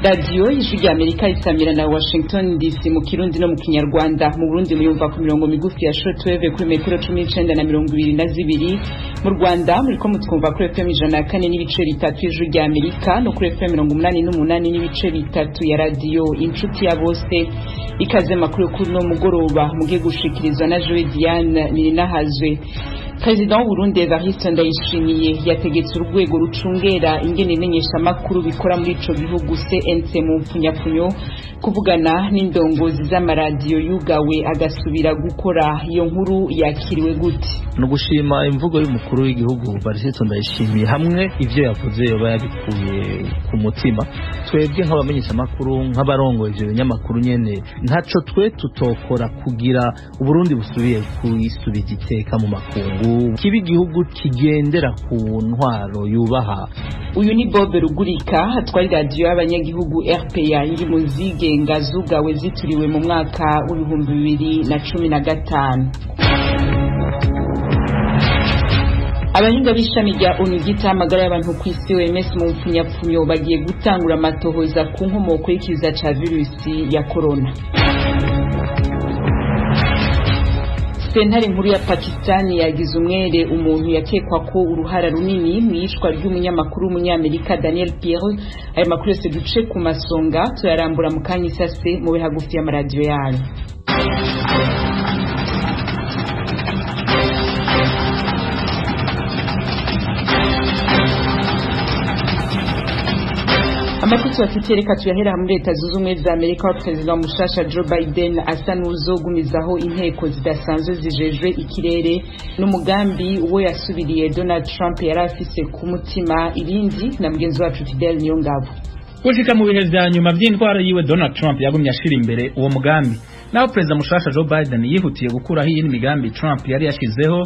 Radio Ijwi ry'Amerika isamira na Washington DC mu Kirundi no mu Kinyarwanda. Mu Burundi muyumva ku mirongo migufi ya shortwave kuri metero 19 na 22. Mu Rwanda muriko mutwumva kuri FM 104 n'ibice bitatu Ijwi ry'Amerika no kuri FM 88 n'ibice bitatu ya radio Inshuti ya Bose. Ikaze makuru kuri no mugoroba mugiye gushikirizwa na Joe Diane Nirinahazwe. President Burundi Evariste Ndayishimiye yategetse urwego rucungera ingene imenyesha makuru bikora muri ico gihugu CNC mu mpfunyapfunyo kuvugana n'indongozi z'amaradiyo yugawe agasubira gukora. Iyo nkuru yakiriwe gute? No gushima imvugo y'umukuru w'igihugu Evariste Ndayishimiye hamwe ivyo yavuze yoba yabikuye ku mutima. Twebwe nk'abamenyesha makuru nk'abarongoye ivyo binyamakuru nyene ntaco twe tutokora kugira Uburundi busubiye kuyisubiza iteka mu makungu kibi igihugu kigendera ku ntwaro yubaha. Uyu ni Bob Rugurika atwari radio y'abanyagihugu RPA iri mu zigenga zugawe zituriwe mu mwaka w'2015. Abahinga b'ishami rya ONU ry'itamagara y'abantu ku isi OMS mu mpfunyapfunyo bagiye gutangura amatohoza ku nkomoko y'ikiza ca virusi ya corona. Sentare nkuru ya Pakistani yagize umwere umuntu yakekwa ko uruhara runini mu yishwa ry'umunyamakuru w'umunyamerika Daniel Pearl. Ayo makuru yose duce ku masonga tuyarambura mu kanya isase mu bihagufi y'amaradiyo yanyu. Amakutu wakitereka tuyahera muri Leta Zunze Ubumwe za Amerika wa President mushasha Joe Biden asa n'uzogumizaho inteko zidasanzwe zijejwe ikirere n'umugambi uwo yasubiriye Donald Trump yari afise ku mutima. Irindi na mugenzi wacu Fidel Niyongabo. Gushika mu bihe vya nyuma vy'intwaro yiwe Donald Trump yagumye ashira imbere uwo mugambi, naho President mushasha Joe Biden yihutiye gukuraho iyi migambi Trump yari yashizeho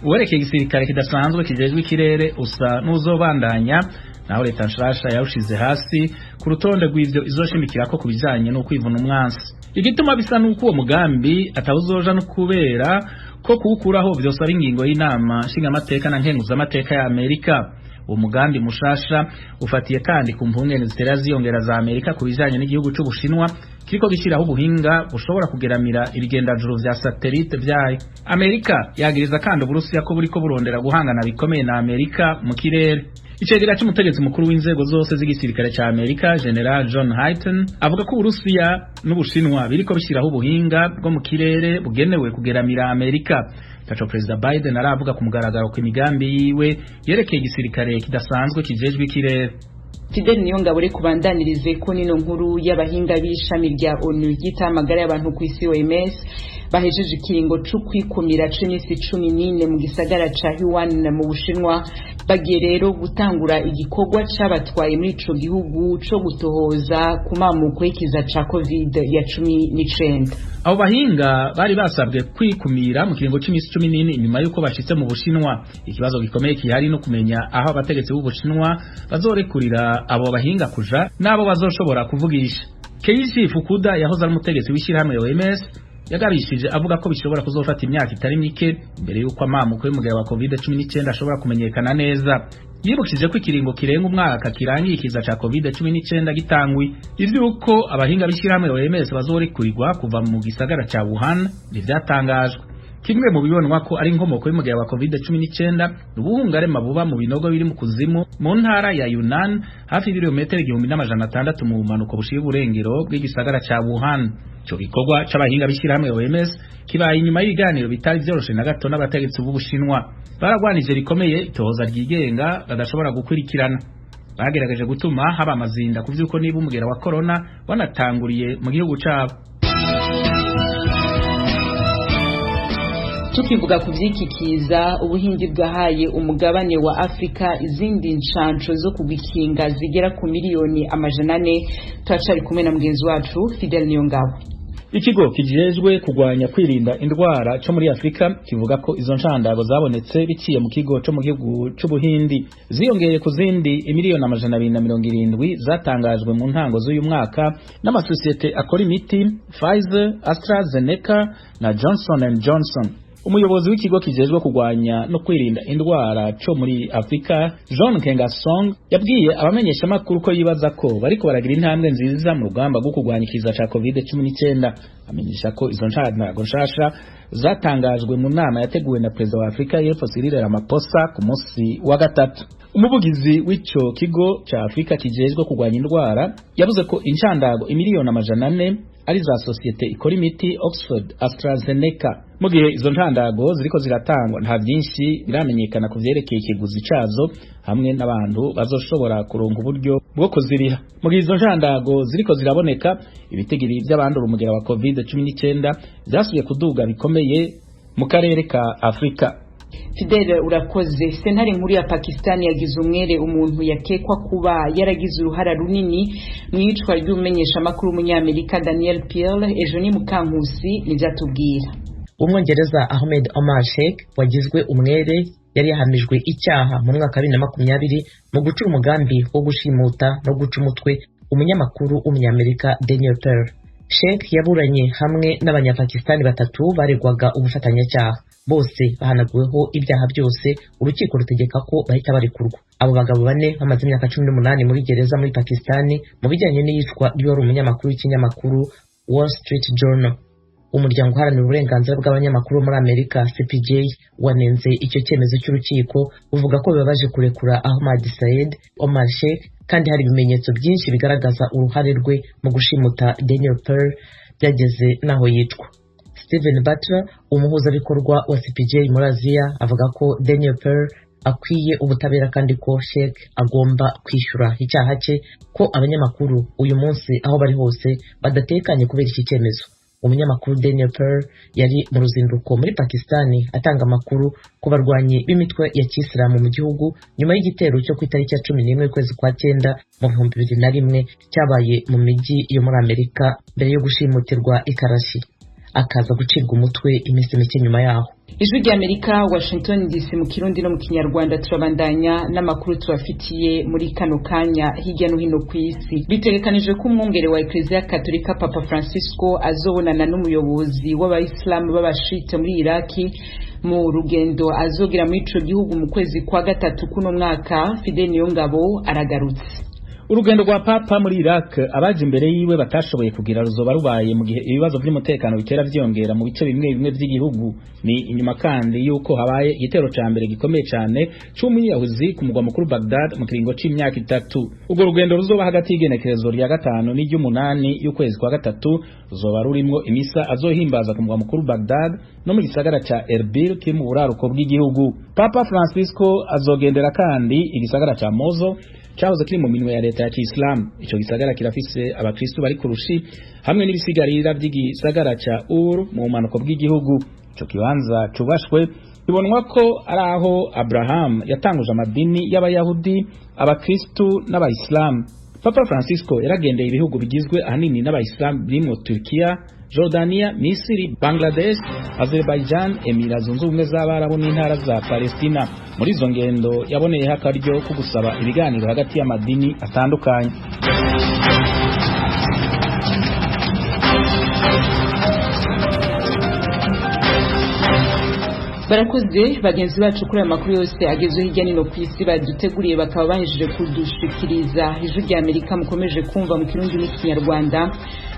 uwerekeye igisirikare kidasanzwe kijejwe ikirere usa n'uzobandanya, naho leta nshasha yawushize hasi ku rutonde rw'ivyo izoshimikirako ku bijanye no kwivuna umwansi. Igituma bisa nuko uwo mugambi atawuzoja no kubera ko kuwukuraho vyose ari ingingo y'inama nshingamateka na nkenguzamateka ya Amerika. Uwo mugambi mushasha ufatiye kandi ku mpungenge zitera ziyongera za Amerika ku bijanye n'igihugu c'Ubushinwa kiriko gishiraho ubuhinga bushobora kugeramira ibigendajuru vya satellite vyayo. Amerika yagiriza kandi Uburusiya ko buriko burondera guhangana bikomeye na Amerika mu kirere. Icegera c'umutegetsi mukuru w'inzego zose z'igisirikare ca Amerika General John Hyten avuga ko Uburusiya n'Ubushinwa biriko bishiraho ubuhinga bwo mu kirere bugenewe kugeramira Amerika. Tacho President Biden aravuga ku mugaragaro ku imigambi yiwe yerekeye igisirikare kidasanzwe kijejwe ikirere. Fidel Niyongabo re kubandanirize ko nino nkuru y'abahinga b'ishami rya ONU ry'itamagara y'abantu ku isi OMS bahejeje ikiringo cyo kwikumira c'imisi 14 mu gisagara ca Wuhan mu Bushinwa. Bagiye rero gutangura igikorwa c'abatwaye muri ico gihugu co gutohoza ku mamuko y'ikiza ca COVID-19. Abo bahinga bari basabwe kwikumira mu kiringo c'imisi 14 nyuma yuko bashitse mu Bushinwa. Ikibazo gikomeye kihari no kumenya aho abategetsi b'Ubushinwa bazorekurira abo bahinga kuja nabo bazoshobora kuvugisha. Keiichi Fukuda yahoze ari umutegetsi w'ishirahamwe OMS yagabishije avuga ko bishobora kuzofata imyaka itari mike mbere yuko amamuko y'umugera wa COVID-19 ashobora kumenyekana neza. Yibukije ko ikiringo kirenga umwaka kirangiye ikiza ca COVID-19 gitangwi. Ivyuko abahinga b'ishirahamwe OMS bazorekurirwa kuva mu gisagara ca Wuhan ntivyatangajwe. Kimwe mu bibonwa ko ari inkomoko y'umugera wa COVID-19 ubuhungarema buba mu binogo biri mu kuzimu mu ntara ya Yunnan hafi ibirometero 1600 mu manuko bushiye burengero bw'igisagara ca Wuhan. Ico gikorwa c'abahinga b'ishirahamwe OMS kibaye inyuma y'ibiganiro bitari vyoroshe na gato n'abategetsi b'Ubushinwa. Baragwanije rikomeye itohoza ryigenga badashobora gukurikirana. Bagerageje gutuma haba amazinda kuvyuko niba umugera wa corona wanatanguriye mu gihugu cabo. Tukivuga kuvyikikiza ubuhingi bwahaye umugabane wa Afrika izindi nshanco zo kugikinga zigera ku miliyoni 400. Twacari kumwe na mugenzi wacu Fidel Niyongabo. Ikigo kijejwe kugwanya kwirinda indwara cyo muri Afrika kivuga ko izo nshandago zabonetse biciye mu kigo cyo mu gihugu c'Ubuhindi ziyongeye ku zindi miliyoni 270 zatangajwe mu ntango z'uyu mwaka n'amasosiyete akora imiti Pfizer, AstraZeneca na Johnson & Johnson. umuyobozi w'ikigo kijejwe kurwanya no kwirinda indwara cyo muri Afrika John Nkengasong yabwiye abamenyesha makuru ko yibaza ko bariko baragira intambwe nziza mu rugamba rwo kurwanya ikiza ca COVID-19 amenyesha ko izo nshandago nshasha zatangajwe mu nama yateguwe na Perezida wa Afrika y'Epfo Cyril Ramaphosa ku munsi wa gatatu. Umuvugizi w'ico kigo ca Afrika kijejwe kurwanya indwara yavuze ko inshandago imiliyoni 400 ari za societe ikora imiti Oxford AstraZeneca. Mu gihe izo nshandago ziriko ziratangwa nta byinshi biramenyekana ku vyerekeye ikiguzi cazo hamwe n'abantu bazoshobora kuronka uburyo bwo kuziriha. Mu gihe izo nshandago ziriko ziraboneka ibitegiri by'abandura umugera wa COVID-19 byasubiye kuduga bikomeye mu karere ka Afrika. Fidel urakoze. Sentare nkuru ya Pakistan yagize umwere umuntu yakekwa kuba yaragize uruhara runini mu yicwa ry'umenyesha makuru umunyamerika Daniel Pearl ejo ni Mukankusi n'ivyatubwira. Umwongereza Ahmed Omar Sheikh wagizwe umwere yari yahamijwe icyaha mu mwaka 2020 mu gucura umugambi wo gushimuta no guca umutwe umunyamakuru w'umunyamerika Daniel Pearl. Sheikh yaburanye hamwe n'abanyapakistani batatu baregwaga ubufatanyacyaha. Bose bahanaguweho ibyaha byose, urukiko rutegeka ko bahita barekurwa. Abo bagabo bane bamaze imyaka 18 muri gereza muri Pakistani mu bijyanye n'iyicwa ry'uwari umunyamakuru w'ikinyamakuru Wall Street Journal. Umuryango uharanira uburenganzira bw'abanyamakuru muri Amerika CPJ wanenze icyo cyemezo cy'urukiko uvuga ko bibabaje kurekura Ahmad Saeed Omar Sheikh kandi hari ibimenyetso byinshi bigaragaza uruhare rwe mu gushimuta Daniel Pearl byageze naho yicwa. Stephen Butler umuhuzabikorwa wa CPJ muri Aziya avuga ko Daniel Pearl akwiye ubutabera kandi ko Sheikh agomba kwishyura icyaha cye, ko abanyamakuru uyu munsi aho bari hose badatekanye kubera iki cyemezo. Umunyamakuru Daniel Pearl yari mu ruzinduko muri Pakistani atanga amakuru ku barwanyi b'imitwe ya Kisilamu mu gihugu nyuma y'igitero cyo ku itariki ya 11 kwezi kwa 9 mu 2001 cyabaye mu mijyi yo muri Amerika mbere yo gushimutirwa i Karachi, akaza gucirwa umutwe iminsi mike nyuma yaho. Ijwi ry'Amerika Washington DC mu Kirundi no mu Kinyarwanda turabandanya n'amakuru tubafitiye muri kano kanya hirya no hino ku isi. Bitegekanijwe ko umwungere wa Ecclesia Katolika Papa Francisco azobonana n'umuyobozi w'abayisilamu b'abashite muri Iraki mu rugendo azogira muri ico gihugu mu kwezi kwa gatatu kuno mwaka. Fidel Niyongabo aragarutse. Urugendo rwa Papa muri Iraq abaje imbere yiwe batashoboye kugira ruzoba rubaye mu gihe ibibazo by'umutekano bitera vyongera mu bice bimwe by'igihugu. Ni inyuma kandi yuko habaye igitero ca mbere gikomeye cyane c'umuyahuzi ku mugwa mukuru Baghdad mu kiringo c'imyaka 3. Ubwo rugendo ruzoba hagati y'igenekerezo rya 5 n'ijy'8 y'ukwezi kwa gatatu ruzoba rurimo imisa azohimbaza ku mugwa mukuru Baghdad no mu gisagara ca Erbil kiri mu buraruko bw'igihugu. Papa Francisco azogendera kandi igisagara ca Mosul cyahoze kiri mu minwe ya leta ya Islam. Ico gisagara kirafise abakristo bari kurushi hamwe n'ibisigarira by'igisagara ca Ur mu manuko bw'igihugu. Ico kibanza cubashwe bibonwa ko ari aho Abraham yatanguje amadini y'abayahudi, abakristo n'abayislam. Papa Francisco yaragendeye ibihugu bigizwe ahanini n'abayislam birimo Turkiya, Jordania, Misiri, Bangladesh, Azerbaijan, Emirates Zunze Ubumwe z'Abarabu n'intara za Palestina. Muri izo ngendo yaboneyeho akaryo ko gusaba ibiganiro hagati y'amadini atandukanye. Barakoze bagenzi bacu kuri aya makuru yose agezweho hirya no ku isi baduteguriye bakaba bahejeje kudushikiriza. Ijwi ry'Amerika mukomeje kumva mu Kirundi n'Ikinyarwanda.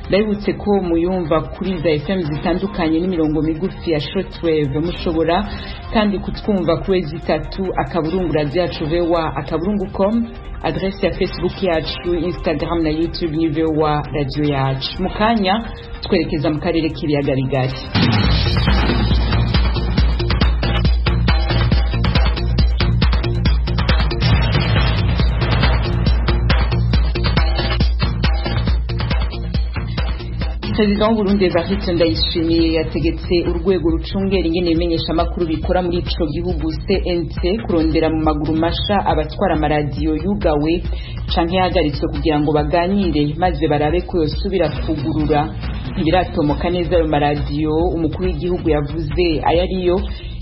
Ndabibutse ko muyumva kuri za FM zitandukanye n'imirongo migufi ya shortwave. Mushobora kandi kutwumva kuri Z3 akaburungu radio yacu VOA@com, adresse ya Facebook yacu, Instagram na YouTube ni VOA radio yacu. Mukanya twerekeza mu karere k'ibiyaga bigari. President w'Uburundi Evariste Ndayishimiye yategetse urwego rucungera ingene bimenyesha makuru bikora muri ico gihugu CNC kurondera mu maguru masha abatwara amaradiyo yugawe canke yahagaritswe kugira ngo baganire maze barabe ko yosubira kugurura. Ibiratomoka neza ayo maradiyo umukuru w'igihugu yavuze ayariyo.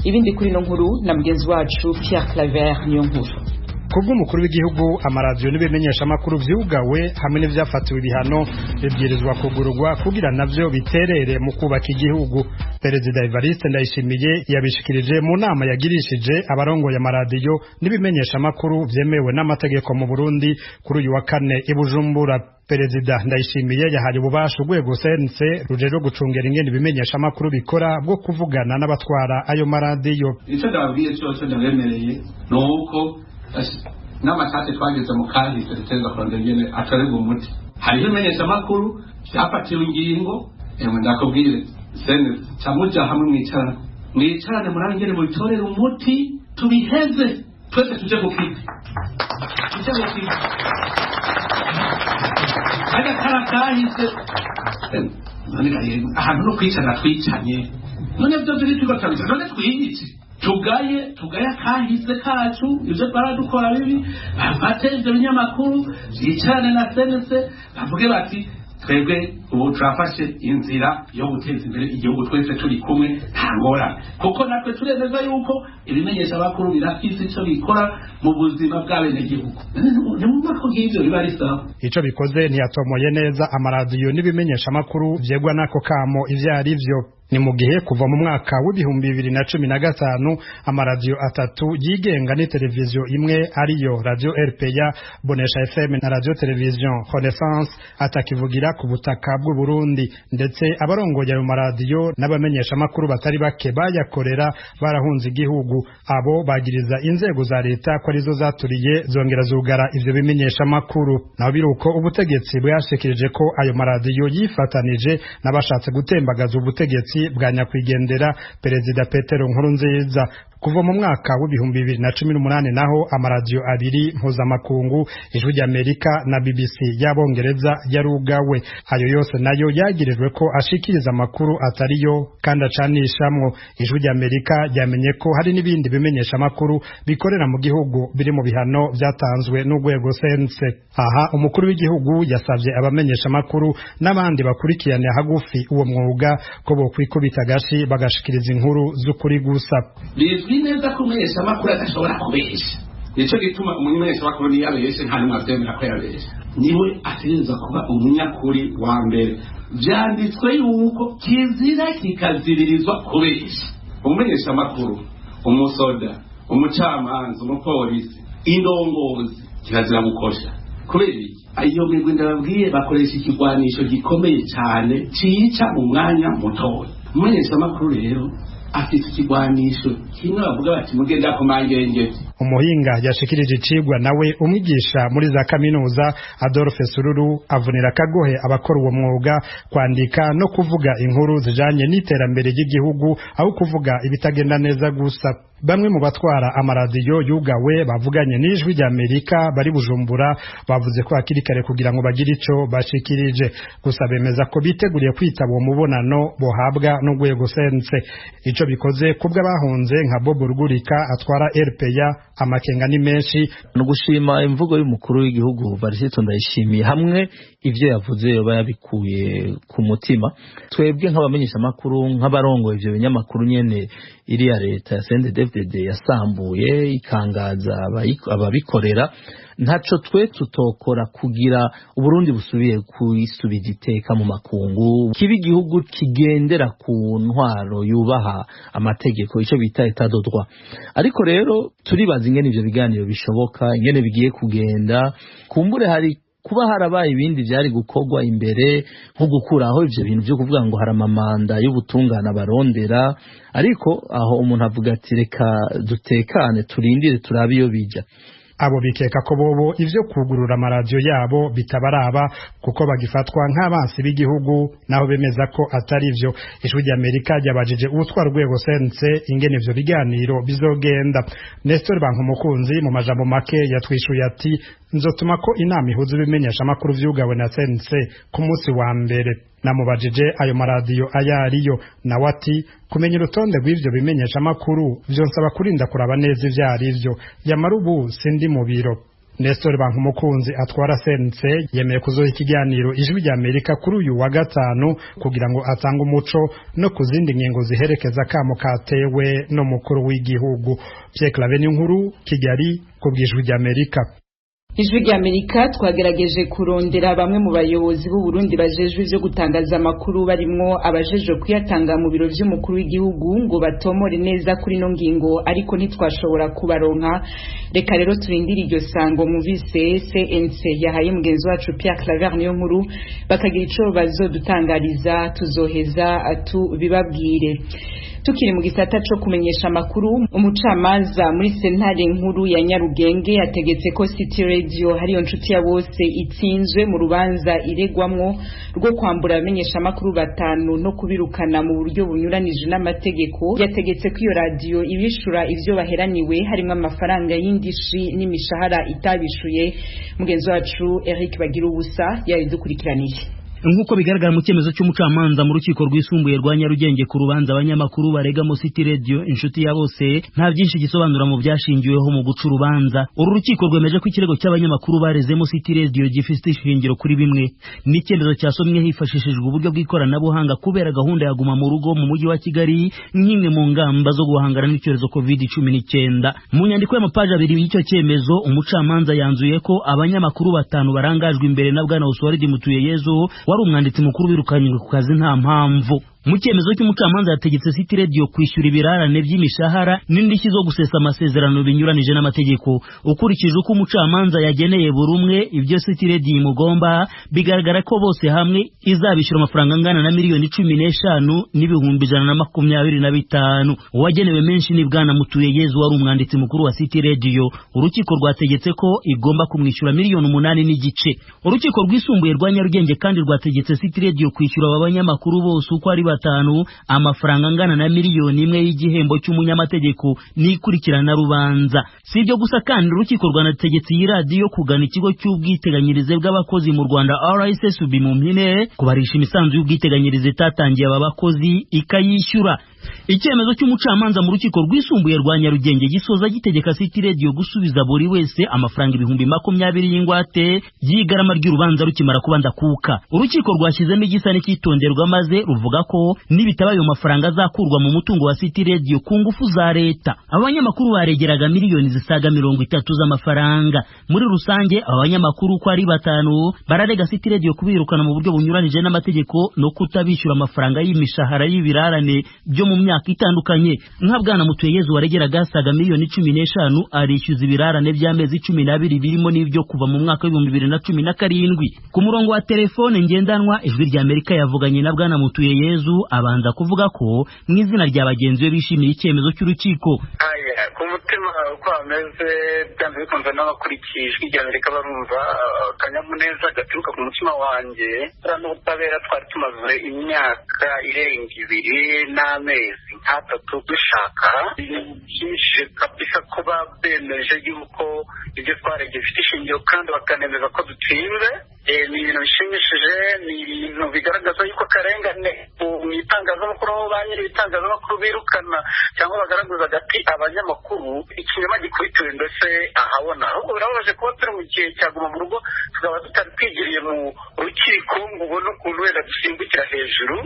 Ibindi kuri no nkuru na mugenzi wacu Pierre Claver niyo nkuru. kubw'umukuru w'igihugu amaradiyo n'ibimenyesha amakuru vyugawe hamwe n'ivyafatiwe ibihano bibwirizwa kugururwa kugira navyo biterere mu kubaka igihugu. Perezida Evariste Ndayishimiye yabishikirije mu nama yagirishije abarongoye amaradiyo n'ibimenyesha amakuru vyemewe n'amategeko mu Burundi kuri uyu wa kane i Bujumbura. Perezida Ndayishimiye yahaye ububasha urwego CNC rujejwe gucungera ingene ibimenyesha amakuru bikora bwo kuvugana n'abatwara ayo maradiyo. Ico ndababwiye cyose ndabemereye nuko n'amasate twageze mu kandi tuteza kurondera ingene atorerwa umuti. Hari ibimenyesha amakuru byafatiwe ingingo ndakubwire CNC camuja hamwe mwicarane murangene mu bitorera umuti tubiheze twese tuje gukita. Aga karakahise ahantu no kwicara twicanye none byo biri tugatanga none twiyice tugaye kahise kacu ibyo baradukora bibi bafate ibyo binyamakuru yicarane na senese bavuge bati twebwe ubu turafashe inzira yo guteza imbere igihugu twese turi kumwe nta ngorane kuko natwe turemeza yuko ibimenyesha amakuru birafise icyo bikora mu buzima bw'abenegihugu. Ico bikoze ntiyatomoye neza amaradiyo n'ibimenyesha amakuru vyegwa nako kamo ivyo ari vyo. Ni mu gihe kuva mu mwaka w'ibihumbi 2015 amaradiyo 3 yigenga ni televiziyo imwe ariyo Radio RPA, Bonesha FM na Radio Television Renaissance atakivugira ku butaka bw'u Burundi, ndetse abarongoye ayo maradiyo n'abamenyesha amakuru batari bake bayakorera barahunze igihugu. Abo bagiriza inzego za leta ko arizo zaturiye zongera zugara ivyo bimenyesha amakuru. Naho biruko ubutegetsi bwashikirije ko ayo maradiyo yifatanije n'abashatse gutembagaza ubutegetsi bwa nyakwigendera Perezida Petero Nkurunziza. Kuva mu mwaka w'ibihumbi 2018 naho amaradiyo 2 mpuzamakungu Ijwi ry'Amerika na BBC y'Abongereza yarugawe. Ayo yose nayo yagirijwe ko ashikiriza amakuru atariyo kandi acanishamwo. Ijwi ry'Amerika yamenye ko hari n'ibindi bimenyesha amakuru bikorera mu gihugu biri mu bihano vyatanzwe n'urwego CNC. Aha umukuru w'igihugu yasavye abamenyesha amakuru n'abandi bakurikirana hagufi uwo mwuga ko bokwikubita gashi bagashikiriza inkuru z'ukuri gusa. Bizwi neza ko umumenyesha amakuru adashobora kubesha. Nico gituma umumenyesha amakuru ni yabeshe nta numwe avyemera ko yabeshe. Niwe ategerezwa kuba umunyakuri wa mbere. Vyanditswe yuko kizira kikaziririzwa kubesha. Umumenyesha amakuru, umusoda, umucamanza, umupolisi, indongozi kirazira gukosha. Kubera iyo migwi ndababwiye bakoresha ikigwanisho gikomeye cyane cica mu mwanya mutoya. Umumenyesha amakuru rero afite ikigwanisho kimwe bavuga bati mugenda ku mangenge. Umuhinga yashikirije icigwa nawe umwigisha muri za kaminuza Adolphe Sururu avunira kagohe abakora uwo mwuga kwandika no kuvuga inkuru zijanye n'iterambere ry'igihugu aho kuvuga ibitagenda neza gusa. Bamwe mu batwara amaradiyo yugawe bavuganye n'Ijwi ry'Amerika bari Bujumbura bavuze ko hakiri kare kugira ngo bagire ico bashikirije, gusa bemeza ko biteguriye kwitaba uwo mubonano bohabwa n'urwego CNC. Ico bikoze kubwa bahunze nka Bob Rugurika atwara RPA amakenga ni menshi. No gushima imvugo y'umukuru w'igihugu Evariste Ndayishimiye hamwe ivyo yavuze yoba yabikuye ku mutima. Twebwe nk'abamenyesha amakuru nk'abarongoye ivyo binyamakuru nyene iri ya leta ya CNDD-FDD yasambuye ikangaza ababikorera, ntaco twe tutokora kugira Uburundi busubiye kwisubiza iteka mu makungu, kiba igihugu kigendera ku ntwaro yubaha amategeko, ico bita etat de droit. Ariko rero turibaza ingene ivyo biganiro bishoboka, ingene bigiye kugenda. Kumbure hari kuba harabaye ibindi byari gukorwa imbere nko gukuraho ivyo bintu byo kuvuga ngo haramamanda y'ubutungana barondera, ariko aho umuntu avuga ati reka dutekane turindire turabe iyo bija. Abo bikeka ko bobo ivyo kugurura amaradiyo yabo bitabaraba kuko bagifatwa nk'abansi b'igihugu, naho bemeza ko atari vyo. Ijwi ry'Amerika ryabajije utwara urwego CNC ingene ivyo biganiro bizogenda. Nestor Bankumukunzi mu majambo make yatwishuye ati nzotuma ko inama ihuza ibimenyesha amakuru vyugawe na CNC ku munsi wa mbere. Namubajije ayo maradiyo ayariyo nawe ati kumenya urutonde rw'ivyo bimenyesha amakuru vyonsaba kurinda kuraba neza ivyo ari vyo, yamara ubu sindi mu biro. Nestor Bankumukunzi atwara sense yemeye kuzoha ikiganiro Ijwi rya Amerika kuri uyu wa gatanu kugira ngo atange umuco no kuzindi ngingo ziherekeza kamo katewe no mukuru w'igihugu. Pierre Claver Nkuru, Kigali, ku bw'Ijwi rya Amerika. Ijwi rya Amerika twagerageje kurondera bamwe mu bayobozi b'u Burundi bajejwe ivyo gutangaza amakuru barimwo abajejwe kuyatanga mu biro vy'umukuru w'igihugu ngo batomore neza kuri no ngingo, ariko ntitwashobora kubaronka. Reka rero turindire iryo sango mu CNC yahaye mugenzi wacu Pierre Claver Nkuru bakagira ico bazodutangariza tuzoheza tubibabwire. Tukiri mu gisata cyo kumenyesha amakuru, umucamanza muri sentare nkuru ya Nyarugenge yategetse ko City Radio hariyo nshuti ya bose itsinzwe mu rubanza iregwamwo rwo kwambura abamenyesha amakuru batanu no kubirukana mu buryo bunyuranije n'amategeko. Yategetse ko iyo radio ibishura ivyo baheraniwe harimo amafaranga y'indishi n'imishahara itabishuye. Mugenzi wacu Eric Bagirubusa yaridukurikiranije. Nkuko bigaragara mu cyemezo cy'umucamanza mu rukiko rwisumbuye rwa Nyarugenge ku rubanza abanyamakuru barega mu City Radio inshuti ya bose nta byinshi gisobanura mu byashingiweho mu guca urubanza. Uru rukiko rwemeje ko ikirego cy'abanyamakuru barezemo City Radio gifite ishingiro kuri bimwe. Ni icyemezo cyasomwe hifashishijwe uburyo bw'ikoranabuhanga kubera gahunda ya guma mu rugo mu mujyi wa Kigali nk'imwe mu ngamba zo guhangana n'icyorezo COVID-19. Mu nyandiko y'amapaji abiri y'icyo cyemezo umucamanza yanzuye ko abanyamakuru batanu barangajwe imbere na Bwana Oswald Mutuyeyezu wari umwanditsi mukuru wirukanywe ku kazi nta mpamvu. Mu cyemezo cy'umucamanza yategetse City Radio kwishyura ibirarane by'imishahara n'indishyi zo gusesa amasezerano binyuranije n'amategeko. Ukurikije uko umucamanza yageneye buri umwe ibyo City Radio imugomba, bigaragara ko bose hamwe izabishyura amafaranga angana na miliyoni 15 n'ibihumbi 125. Uwagenewe menshi ni Bwana Mutuyeyezu wari umwanditsi mukuru wa City Radio. Urukiko rwategetse ko igomba kumwishyura miliyoni 8 n'igice. Urukiko rwisumbuye rwa Nyarugenge kandi rwategetse City Radio kwishyura abanyamakuru bose uko ari batanu amafaranga angana na miliyoni 1 y'igihembo cy'umunyamategeko n'ikurikirana rubanza. Si ibyo gusa kandi urukiko rwanategetse iyi radio kugana ikigo cy'ubwiteganyirize bw'abakozi mu Rwanda RSSB mu mpine kubarisha imisanzu y'ubwiteganyirize itatangiye aba bakozi ikayishyura. Icyemezo cy'umucamanza mu rukiko rwisumbuye rwa Nyarugenge gisoza gitegeka City Radio gusubiza buri wese amafaranga ibihumbi 20 y'ingwate y'igarama ry'urubanza rukimara kubanza kuka. Urukiko rwashyizemo igisa n'ikitonderwa maze ruvuga ko nibitaba ayo mafaranga azakurwa mu mutungo wa City Radio ku ngufu za leta. Abanyamakuru baregeraga miliyoni zisaga 30 z'amafaranga. Muri rusange abanyamakuru ko ari batanu bararega City Radio kubirukana mu buryo bunyuranije n'amategeko no kutabishyura amafaranga y'imishahara y'ibirarane byo mu myaka itandukanye. Nka Bwana Mutuyeyezu waregeraga saga miliyoni 15 arishyuza ibirarane by'amezi 12 birimo n'ibyo kuva mu mwaka wa 2017. Ku murongo wa telefone ngendanwa Ijwi rya Amerika yavuganye na Bwana Mutuyeyezu abanza kuvuga ko mu izina rya bagenzi be bishimiye icyemezo cy'urukiko. Ku mutima uko ameze byanze bikunze n'abakurikiye Ijwi rya Amerika barumva akanyamuneza gaturuka ku mutima wanjye. N'ubutabera twari tumaze imyaka irenga 2 n'amezi 3 dushaka byinshi kabisa kuba bemeje yuko ibyo twaregeye bifite ishingiro kandi bakanemeza ko dutsinze. Ni ibintu bishimishije, ni ibintu bigaragaza yuko akarengane mu itangazamakuru aho ba nyiri ibitangazamakuru birukana cyangwa bagaragaza agati abanyamakuru ikinyoma gikubitiwe ndetse ahabona. Ahubwo birababaje kuba turi mu gihe cyaguma mu rugo tukaba tutari twigiriye mu rukiko ngo ubone ukuntu wenda dusimbukira hejuru.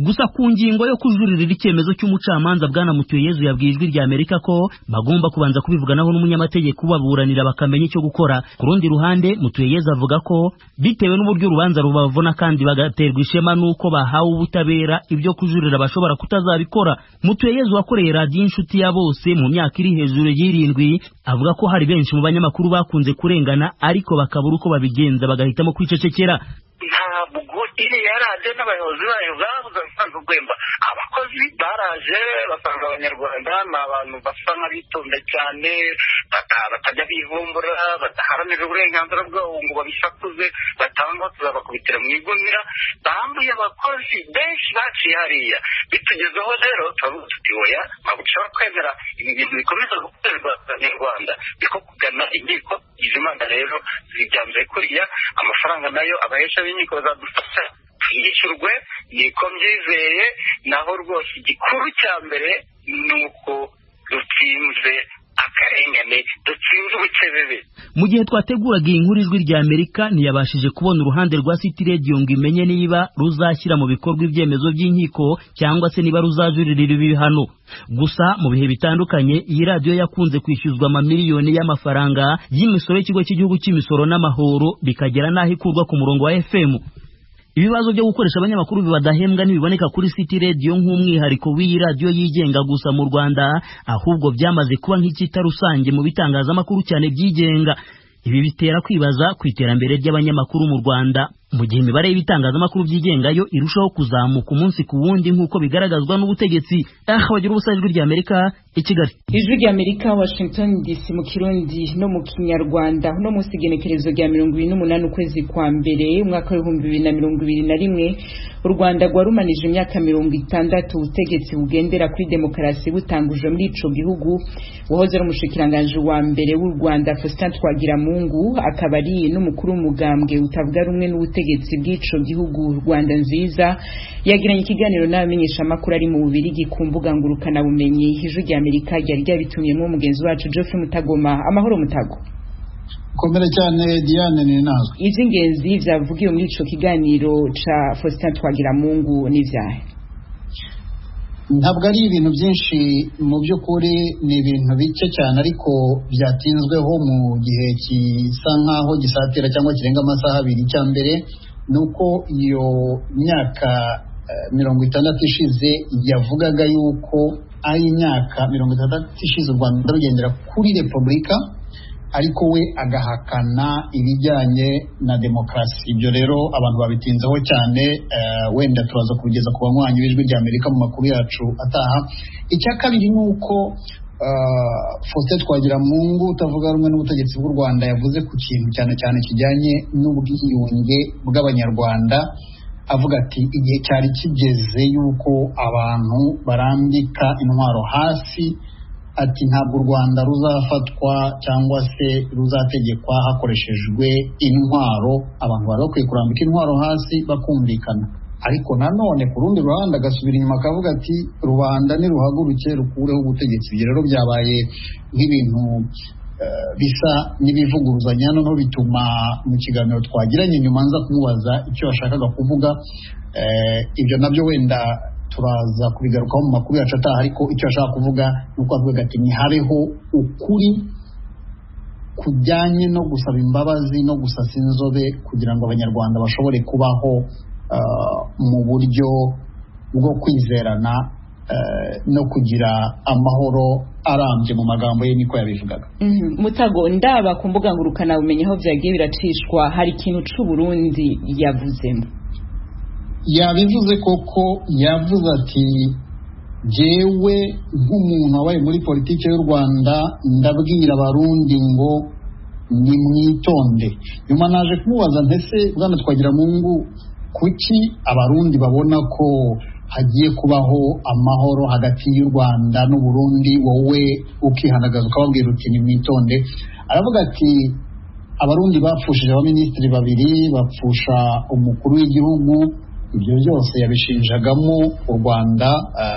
Gusa ku ngingo yo kujuririra icyemezo cy'umucamanza Bwana Mutuyeyezu yabwiye Ijwi rya Amerika ko bagomba kubanza kubivuganaho n'umunyamategeko baburanira bakamenya icyo gukora. Ku rundi ruhande Mutuyeyezu avuga ko bitewe n'uburyo urubanza rubavuna kandi bagaterwa ishema nuko bahawe ubutabera ibyo kujurira bashobora kutazabikora. Mutuyeyezu wakoreye radio inshuti ya bose mu myaka iri hejuru y'7 avuga ko hari benshi mu banyamakuru bakunze kurengana ariko bakabura uko babigenza bagahitamo kwicecekera. Ntabwo iriya radio n'abayobozi bayo babuze amafaranga ugwemba. Abakozi baraje basanga abanyarwanda ni abantu basa nk'abitonda cyane batajya bivumbura badaharanira uburenganzira bwabo ngo babisakuze batangwa tuzabakubitira mu igunira. Bambuye abakozi benshi baciye hariya bitugezeho rero turavuga tuti oya ntabwo dushobora kwemera ibi bintu bikomeza gukorerwa abanyarwanda biko kugana inkiko. Izi manza rero zijyambere kuriya amafaranga nayo abahesha b'inkiko bazadufasha yishyurwe niko mbyizeye. Naho rwose igikuru cya mbere ni uko dutsinze akarengane dutsinze ubukebebe. Mu gihe twateguraga iyi nkuru ijwi rya Amerika ntiyabashije kubona uruhande rwa City Radio ngo imenye niba ruzashyira mu bikorwa ibyemezo by'inkiko cyangwa se niba ruzajuririra ibihano. Gusa mu bihe bitandukanye iyi radio yakunze kwishyuzwa amamiliyoni y'amafaranga y'imisoro y'ikigo cy'igihugu cy'imisoro n'amahoro bikagera naho ikurwa ku murongo wa FM. Ibibazo byo gukoresha abanyamakuru bibadahembwa ntibiboneka kuri City Radio nk'umwihariko w'iyi radio yigenga gusa mu Rwanda, ahubwo byamaze kuba nk'ikita rusange mu bitangazamakuru cyane byigenga. Ibi bitera kwibaza ku iterambere ry'abanyamakuru mu Rwanda mu gihe imibare y'ibitangazamakuru byigengayo irushaho kuzamuka umunsi ku wundi nk'uko bigaragazwa n'ubutegetsi. Bagira ubusa ijwi rya Amerika i Kigali. Ijwi rya Amerika Washington DC mu Kirundi no mu Kinyarwanda no mu sigenekerezo rya 28 ukwezi kwa mbere umwaka wa 2021 u Rwanda rwarumanije imyaka 60 ubutegetsi bugendera kuri demokarasi butanguje muri ico gihugu. Uhoze ari umushikiranganje wa mbere w'u Rwanda Faustin Twagiramungu akaba ari n'umukuru w'umugambwe utavuga rumwe n'ubutegetsi bw'ico gihugu Rwanda nziza yagiranye ikiganiro n'abamenyesha makuru ari mu Bubirigi ku mbuga ngurukana bumenyi. Ijwi rya Amerika ryari ryabitumyemo umugenzi wacu Geoffrey Mutagoma. Amahoro Mutago. Komera cyane Diane Ninazwe. Izingenzi vyavugiye muri ico kiganiro ca Faustin Twagiramungu n'ivyahe? Ntabwo ari ibintu byinshi mu by'ukuri, ni ibintu bike cyane ariko byatinzweho mu gihe gisa nkaho gisatira cyangwa kirenga amasaha abiri. Cya mbere nuko iyo myaka 60 ishize yavugaga yuko ari imyaka 60 ishize u Rwanda rugendera kuri repubulika, ariko we agahakana ibijyanye na demokarasi. Ibyo rero abantu babitinzeho cyane, wenda turaza kubigeza ku banywanyi b'ijwi rya Amerika mu makuru yacu ataha. Icya kabiri nuko Faustin Twagiramungu utavuga rumwe n'ubutegetsi bw'u Rwanda yavuze ku kintu cyane cyane kijyanye n'ubwiyunge bw'abanyarwanda, avuga ati igihe cyari kigeze yuko abantu barambika intwaro hasi, ati ntabwo u Rwanda ruzafatwa cyangwa se ruzategekwa hakoreshejwe intwaro. Abantu bari bakwiye kurambika intwaro hasi bakumvikana. Ariko nanone ku rundi ruhande agasubira inyuma akavuga ati rubanda niruhaguruke rukureho ubutegetsi. Ibyo rero byabaye nk'ibintu bisa n'ibivuguruzanya, noneho bituma mu kiganiro twagiranye nyuma nza kumubaza icyo yashakaga kuvuga. Ibyo nabyo wenda turaza kubigarukaho mu makuru yacu ataha, ariko icyo ashaka kuvuga nuko avuga ati ntihabeho ukuri kujyanye no gusaba imbabazi no gusasa inzobe kugira ngo abanyarwanda bashobore kubaho mu buryo bwo kwizerana no kugira amahoro arambye. Mu magambo ye niko yabivugaga. Mutago, ndaba ku mbuga ngurukana bumenye aho byagiye biracishwa, hari ikintu c'u Burundi yavuzemo. Yabivuze koko, yavuze ati jewe nk'umuntu wabaye muri politiki y'u Rwanda ndabwira abarundi ngo ni mwitonde. Nyuma naje kumubaza ntese Bwana Twagiramungu, kuki abarundi babona ko hagiye kubaho amahoro hagati y'u Rwanda n'u Burundi, wowe ukihanagaza ukababwira uti ni mwitonde? Aravuga ati abarundi bapfushije abaminisitiri babiri, bapfusha umukuru w'igihugu. Ibyo byose yabishinjagamo u Rwanda,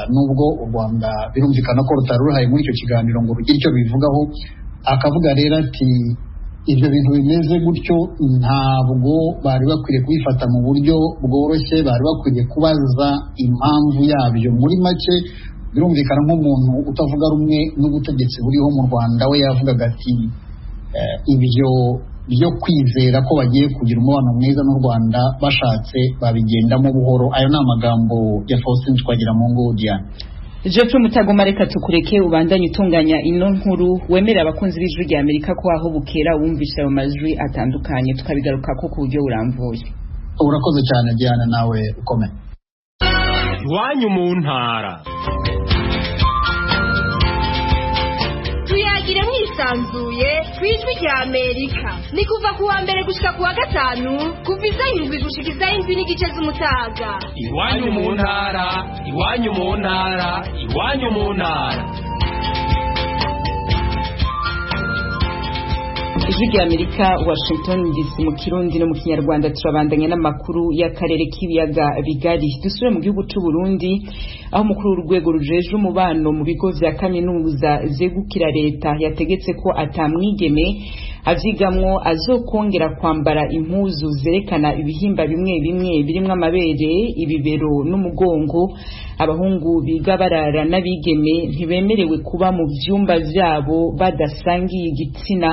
nubwo u Rwanda birumvikana ko rutari ruhaye muri icyo kiganiro ngo rugire icyo bivugaho. Akavuga rero ati ibyo bintu bimeze gutyo ntabwo bari bakwiriye kubifata mu buryo bworoshye, bari bakwiriye kubaza impamvu yabyo. Muri make birumvikana nk'umuntu utavuga rumwe n'ubutegetsi buriho mu Rwanda, we yavugaga ati ibyo byo kwizera ko bagiye kugira umubano mwiza n'u Rwanda bashatse babigendamo buhoro. Ayo ni amagambo ya Faustin Twagiramungu. Diane. Geoffrey Mutagoma, reka tukureke ubandanye utunganya ino nkuru, wemera abakunzi b'ijwi rya Amerika ko aho bukera wumvisha ayo majwi atandukanye tukabigaruka ko ku buryo buramvuye. Urakoze cyane Diane, nawe ukomeye. Iwanyu mu ntara. Tuyagire mwisanzuye kwijwi rya Amerika. Ni kuva kuwa mbere gushika kuwa gatanu kuva izayindwi gushika izayindwi n'igice z'umutaga. Iwanyu mu ntara, iwanyu mu ntara, iwanyu mu ntara. ijwi rya Amerika Washington DC mu Kirundi no mu Kinyarwanda turabandanya n'amakuru y'akarere k'ibiyaga bigari dusubire mu gihugu cy'u Burundi aho umukuru w'urwego rujeje umubano mu bigo vya kaminuza zegukira leta yategetse ko atamwigeme avyigamwo azokongera kwambara impuzu zerekana ibihimba bimwe bimwe birimwo amabere ibibero n'umugongo abahungu biga barara n'abigeme ntibemerewe kuba mu vyumba vyabo badasangiye igitsina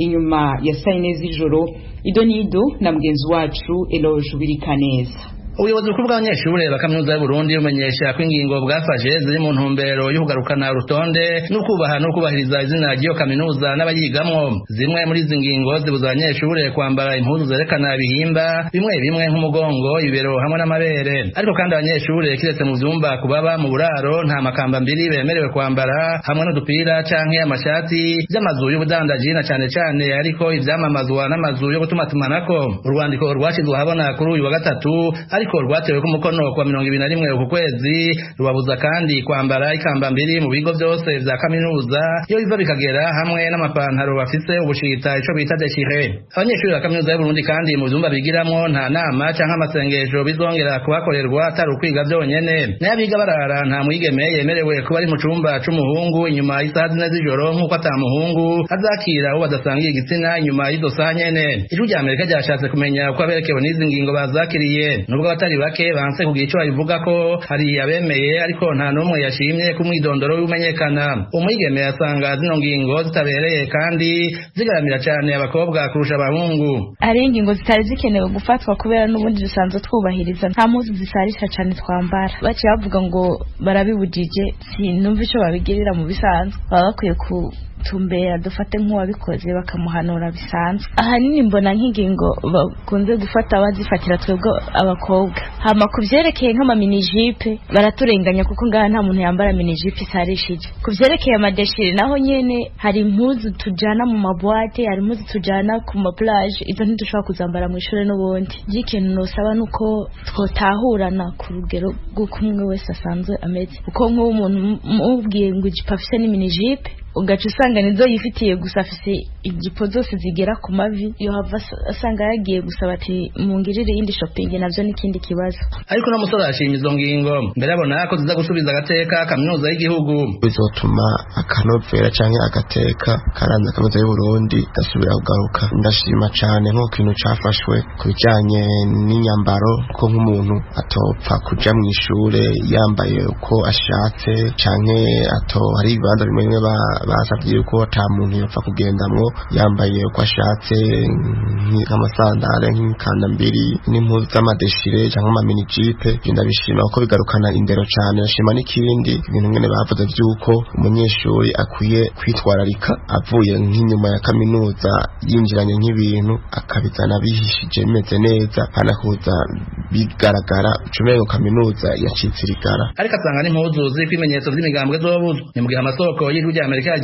inyuma ya sayine z'ijoro idonido na mugenzi wacu Eloge Birikaneza. Ubuyobozi bukuru bw'abanyeshure ba kaminuza y'u Burundi bumenyesha ko ingingo bwafashe ziri mu ntumbero yo kugarukana urutonde no kubaha no kubahiriza izina ry'iyo kaminuza n'abayigamwo. Zimwe muri izi ngingo zibuza abanyeshure kwambara impuzu zerekana ibihimba bimwe bimwe nk'umugongo, ibibero hamwe n'amabere. Ariko kandi abanyeshure kiretse mu vyumba kubaba mu buraro nta makamba mbiri bemerewe kwambara hamwe n'udupira canke amashati by'amazu y'ubudandaji na cane cane ariko ivyamamazwa n'amazu yo gutumatumanako. Urwandiko rwashizwe habona kuri uyu wa gatatu ariko rwatewe ku mukono kwa 21 uku kwezi rubabuza kandi kwambara ikamba mbiri mu bigo byose vya kaminuza iyo biva bikagera hamwe n'amapantaro bafise ubushita ico bita deshire. Abanyeshuri ba kaminuza y'u Burundi kandi mu vyumba bigiramwo nta nama canke amasengesho bizongera kubakorerwa atari ukwiga byonyene. N'abiga barara nta mwigeme yemerewe kuba ari mu cumba c'umuhungu inyuma y'isaha 4 z'ijoro nk'uko atamuhungu azakira uwo badasangiye igitsina inyuma y'izo saha nyene. Ijwi rya Amerika ryashatse kumenya uko aberekewe n'izi ngingo bazakiriye nubwo abatari bake banse kugira ico babivuga ko hari abemeye ariko nta numwe yashimye ku mwidondoro w'umenyekana. Umwigeme yasanga zino ngingo zitabereye kandi zigaramira cyane abakobwa kurusha abahungu. Ari ingingo zitari zikenewe gufatwa kubera n'ubundi dusanzwe twubahiriza nta muzi zisarisha cyane twambara. Baci bavuga ngo barabibujije sinumva ico babigirira mu bisanzwe baba bakwiye tumbera dufate nk'uwabikoze bakamuhanura bisanzwe. Ahanini mbona nk'ingingo bakunze gufata bazifatira twebwe abakobwa hama kuvyerekeye nk'ama mini jipe baraturenganya kuko ngaha nta muntu yambara mini jipe isarishije. Kuvyerekeye amadeshire naho nyene hari impuzu tujana mu mabwate hari impuzu tujana ku ma plage izo ntidushobora kuzambara mu ishure n'ubundi. Ikintu nosaba nuko twotahurana ku rugero rw'ukumwe wese asanzwe ameze kuko nk'umuntu mubwiye ngo ijipo afise ni mini jipe ugaca usanga nizo yifitiye gusa afise ijipo zose zigera ku mavi yo hava asanga yagiye gusaba ati mungirire indi shopping navyo n'ikindi kibazo. Ariko no musore ashima izo ngingo mbere abona ko ziza gusubiza agateka kaminuza y'igihugu bizotuma akanovera canke agateka karanze kaminuza y'u Burundi gasubira kugaruka. Ndashima cane nko kintu cafashwe kubijanye n'inyambaro ko nk'umuntu atopfa kuja mu ishure yambaye uko ashatse canke hari ibibanza bimwe basavye yuko ata muntu yopfa kugendamwo yambaye uko ashatse nk'amasandare nk'ikanda mbiri n'impuzu z'amadeshire cyangwa ama mini jipe. Ndabishima kuko bigarukana indero cyane. Ndashima n'ikindi ibintu ngene bavuze byuko umunyeshuri akwiye kwitwararika avuye nk'inyuma ya kaminuza yinjiranye nk'ibintu akabizana bihishije bimeze neza hanakuza bigaragara ucumengo kaminuza yacitsirigara. Ariko asanga n'impuzu z'ikwimenyetso by'imigambwe zobuzwa ni mu gihe amasoko y'Ijwi rya Amerika